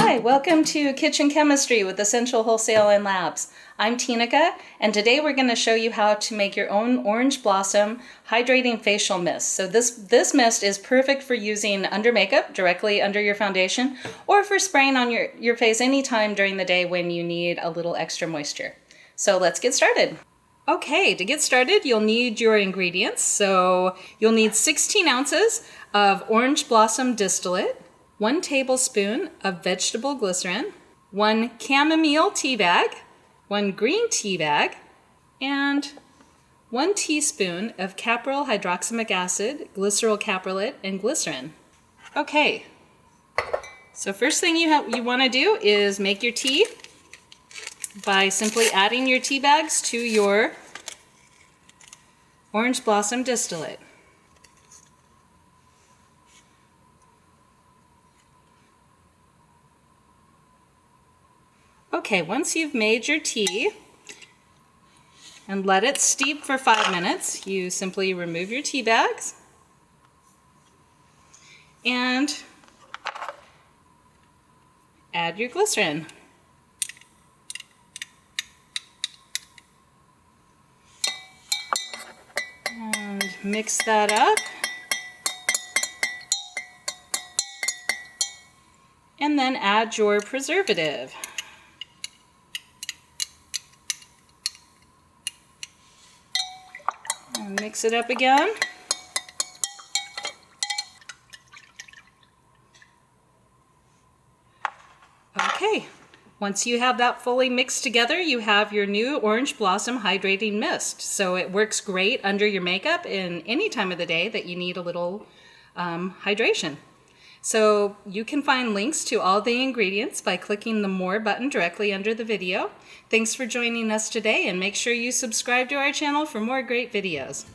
Hi, welcome to Kitchen Chemistry with Essential Wholesale and Labs. I'm Tinica, and today we're going to show you how to make your own Orange Blossom Hydrating Facial Mist. So this mist is perfect for using under makeup, directly under your foundation, or for spraying on your face anytime during the day when you need a little extra moisture. So let's get started. Okay, to get started, you'll need your ingredients. So you'll need 16 ounces of Orange Blossom distillate, 1 tablespoon of vegetable glycerin, 1 chamomile tea bag, 1 green tea bag, and 1 teaspoon of capryl hydroxamic acid, glycerol caprylate, and glycerin. Okay, so first thing you want to do is make your tea by simply adding your tea bags to your Orange Blossom distillate. Okay, once you've made your tea and let it steep for 5 minutes, you simply remove your tea bags and add your glycerin. And mix that up. And then add your preservative. And mix it up again. Okay, once you have that fully mixed together, you have your new Orange Blossom Hydrating Mist. So it works great under your makeup in any time of the day that you need a little hydration. So you can find links to all the ingredients by clicking the More button directly under the video. Thanks for joining us today, and make sure you subscribe to our channel for more great videos.